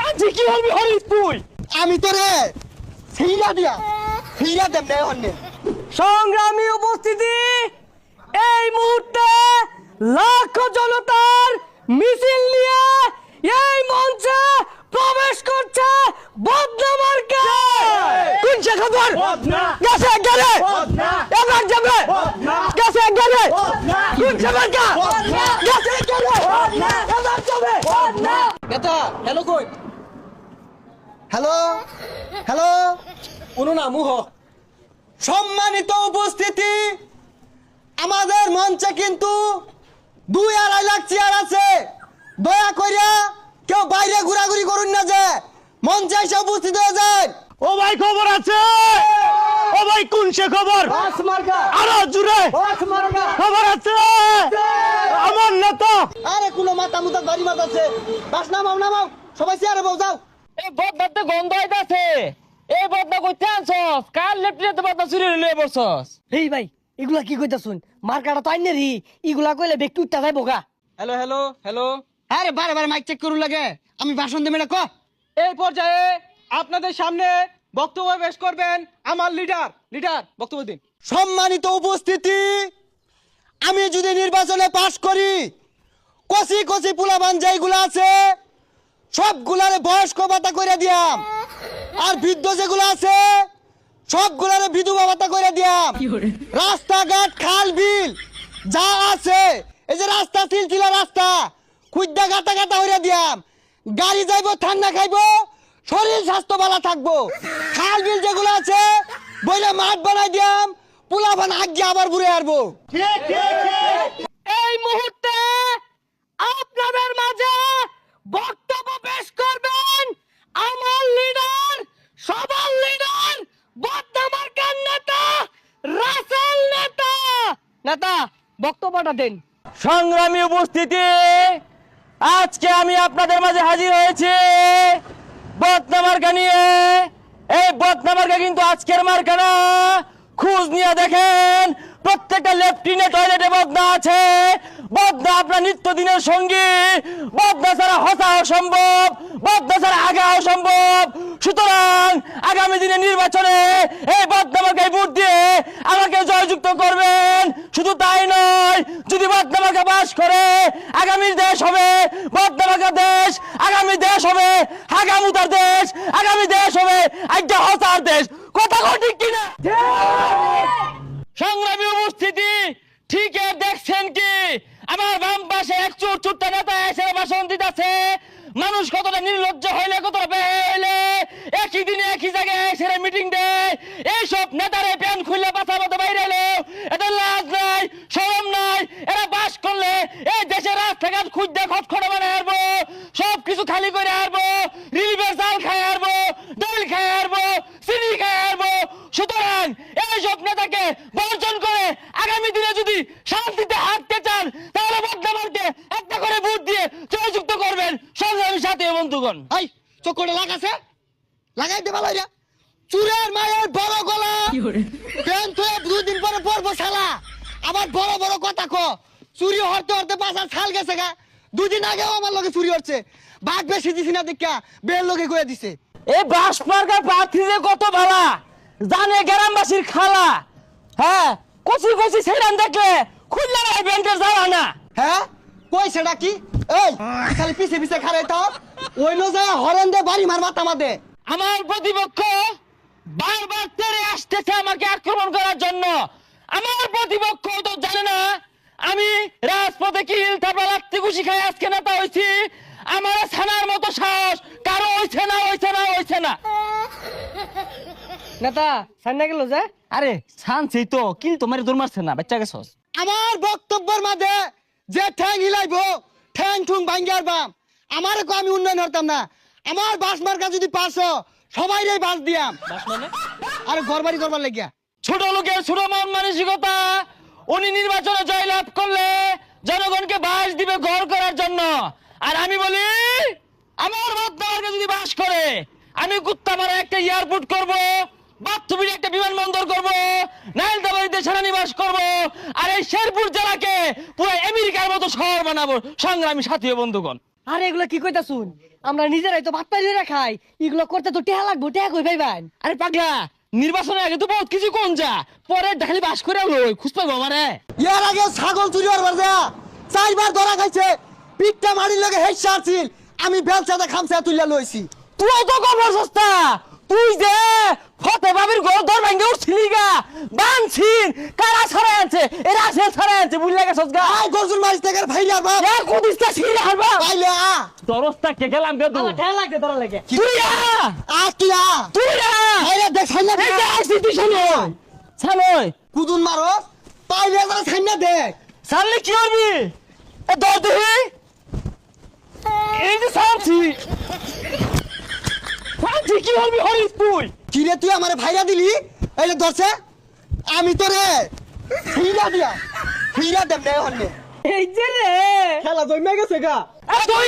আছি কি হবি হরিস তুই? আমি তোরে সেইরা দেব না হন্নে। সংগ্রামী উপস্থিতি, এই মুহূর্তে লাখ জনতার মিছিল নিয়ে এই মঞ্চে প্রবেশ করছে বদনা মার্কা। কোনছে খবর? গেছে গেলে এবার যাবে গেছে গেলে কোনছে মার্কা গেছে গেলে এবার যাবে নেতা হ্যালো কই? হ্যালো হ্যালো কোনো না মুহ। সম্মানিত উপস্থিতি, আমাদের মঞ্চে কিন্তু 2-2.5 লাখ চেয়ার আছে। দয়া করিয়া কেউ বাইরে ঘোরাঘুরি করুন না, যে মঞ্চে এসে উপস্থিত হয়ে যায়। ও ভাই খবর আছে? ও ভাই কোন সে খবর? আরো জুড়ে খবর আছে আমার নেতা। আরে কোনো মাথা মুতা বাড়ি মাথা আছে, বাস নামাও নামাও, সবাই চেয়ারে বউ যাও। এই বদনাতে গন্ধ হইতাছে। এই বদনা কইতে আনছস? কাল লেপটিতে বদনা চুরি লয়ে বসছস। এই ভাই এগুলা কি কইতাছুন? মার্কাটা তো আইনে রি, এগুলা কইলে ব্যক্তি উঠতে যাইব গা। Hello hello hello. আরে বারে বারে মাইক চেক করুন লাগে, আমি ভাষণ দেব না ক। এই পর্যায়ে আপনাদের সামনে বক্তব্য পেশ করবেন আমার লিডার বক্তব্য দিন। সম্মানিত উপস্থিতি, আমি যদি নির্বাচনে পাশ করি, কচি কচি পোলাবান যেগুলো আছে সবগুলারে বয়স্ক ভাতা করে দিয়াম, আর বৃদ্ধ যেগুলো আছে সবগুলারে বিধবা ভাতা করে দিয়াম। রাস্তাঘাট খাল বিল যা আছে, এই যে রাস্তা সিলসিলা রাস্তা খুদ্দা গাতা গাতা হইয়া দিয়াম। গাড়ি যাইবো, ঠান্ডা খাইবো, শরীর স্বাস্থ্য ভালো থাকবো। খাল বিল যেগুলো আছে বইলে মাঠ বানাই দিয়াম, পোলাবান আগে আবার ঘুরে আসবো। এই মুহূর্তে আপনাদের মাঝে বক্তব্য পেশ করবেন আমার লিডার, সবার লিডার, বদনা মার্কার নেতা রাসেল নেতা। নেতা বক্তব্যটা দেন। সংগ্রামী উপস্থিতি, আজকে আমি আপনাদের মাঝে হাজির হয়েছি বদনা মার্কা নিয়ে। এই বদনা মার্কা কিন্তু আজকের মার্কা না। খোঁজ নিয়ে দেখেন প্রত্যেকটা লেফটিনে টয়লেটে বদনা আছে। বদনা আপনার নিত্যদিনের সঙ্গী। বদনা ছাড়া হসা অসম্ভব, বদনা ছাড়া আগা অসম্ভব। সুতরাং আগামী দিনে নির্বাচনে এই বদনা মার্কায় ভোট দিয়ে আমাকে জয়যুক্ত করবেন। শুধু তাই নয়, যদি বদনা মার্কা পাস করে আগামী দেশ হবে বদনা মার্কা দেশ, আগামী দেশ হবে হাগামুতার দেশ, আগামী দেশ হবে আজ্ঞা হসার দেশ। কথা ঠিক কিনা? সংগ্রামী উপস্থিতি, ঠিক দেখছেন কি আমার বাম পাশে এক চুরচুরটা নেতা এসে ভাষণ দিতেছে। মানুষ কতটা নির্লজ্জ হইলে, কতটা বেহে হইলে একই দিনে একই জায়গায় এসে মিটিং দেয়। এইসব নেতারে প্যান খুললে বাঁচা মতো বাইরে এলো, এদের লাজ নাই, শরম নাই। এরা বাস করলে এই দেশের রাস্তাঘাট খুঁজতে খটখটা বানায় আসবো, সব কিছু খালি করে আসবো, রিলিফের চাল খাই আসবো, ডাল খাই আসবো, চিনি খাই আসবো। সুতরাং এইসব নেতাকে বর্জন করে আগামী দিনে যদি শান্তিতে হাঁটতে চান, তাহলে বদনা মার্কাকে একটা করে ভোট দিয়ে জয়যুক্ত করবেন। সংগ্রামী সাথী বন্ধুগণ, এই চোখটা লাগাছে, লাগাই দে ভালো রে। চুরের মায়ের বড় গলা প্যান তো 2 দিন পরে পরবো শালা। আবার বড় বড় কথা ক। চুরি হরতে হরতে 5 সাল গেছে গা। 2 দিন আগেও আমার লগে চুরি হচ্ছে, ভাগ বেশি দিছি না দেখা বের লগে কয়ে দিছে। এই বাস মার্কার প্রার্থী যে কত ভালা জানে গ্রামবাসীর খালা। হ্যাঁ, কচি কচি ছেড়ান দেখলে খুললে না বেন্টের জ্বালা না। হ্যাঁ কই সেটা কি? এই খালি পিছে পিছে খারাই তো ওই লো যায় হরেন দে বাড়ি মার মাথা মাদে। আমার প্রতিপক্ষ বারবার তেড়ে আসতেছে আমাকে আক্রমণ করার জন্য। আমার প্রতিপক্ষ তো জানে না আমি রাজপথে কি থাপা লাগতে খুশি খাই আজকে নেতা হয়েছি। আমার ছানার মতো সাহস কারো হইছে না, হইছে না, হইছে না। নেতা সাইনা গেল যে? আরে ছানছি তো, কিন্তু তোমার দৌড় মারছে না, বাচ্চা গেছস। আমার বক্তব্যের মাঝে যে ঠ্যাং হিলাইবো ঠ্যাং ঠুং ভাঙ্গার বাম। আমার আমি উন্নয়ন হতাম না। আমার বাস মার্কা যদি পাস সবাই রে বাস দিয়াম। আরে ঘর বাড়ি করবার লাগিয়া ছোট লোকের ছোট মন মানসিকতা। উনি নির্বাচনে জয়লাভ করলে জনগণকে বাস দিবে ঘর করার জন্য। আর আমি বলি আমার বদনামার্কা যদি বাস করে আমি কুত্তামারা একটা এয়ারপোর্ট করব, বাথরুমের একটা বিমানবন্দর করব, নাইলদাবাড়িতে সেনানিবাস করব, আর এই শেরপুর জেলাকে পুরো আমেরিকার মতো শহর বানাবো। সংগ্রামী সাথী ও বন্ধুগণ, আরে এগুলা কি কইতা শুন আমরা নিজেরাই তো ভাত পাইলে খাই এগুলো করতে তো টেহা লাগবো টেহা কই পাইবেন আরে পাগলা নির্বাচনের আগে তো বহুত কিছু কোন যা পরে দেখালি বাস করে লই খুঁজ পাইবো আমারে ইয়ার আগে ছাগল চুরি হওয়ার যা 4 বার ধরা খাইছে পিঠটা মারির লগে হেসা আছিল আমি বেলচাতে খামচা তুইলা লইছি তুই তো খবর সস্তা তুই যে ফতে বাবির ঘর দর ভাঙ্গে উঠছিলি গা বানছিন কারা ছড়াই আছে এরা আছে ছড়াই আছে বুঝলা গেছস গা আই গরজুর মারিস টাকার ভাইলা বাপ এ কুদিসটা ছিড়ে হারবা পাইলে দরস্তা কে গেলাম গে তুই টেহা লাগবে তোরা লাগে তুই তুই তুই আইলে দেখ ছাইনা এই যে আসছি তুই সামনে সামনে কুদুন মারো পাইলে যারা ছাইনা দেখ সামনে কি হবি এ দর দেখি এই যে সামছি সামছি কি হবি হরিস তুই কিরে তুই আমারে ভাইরা দিলি এইলে ধরছে আমি তোরে হীরা দিয়া হীরা দেব নে হন্নে এই যে রে খেলা জমে গেছে গা এ তুই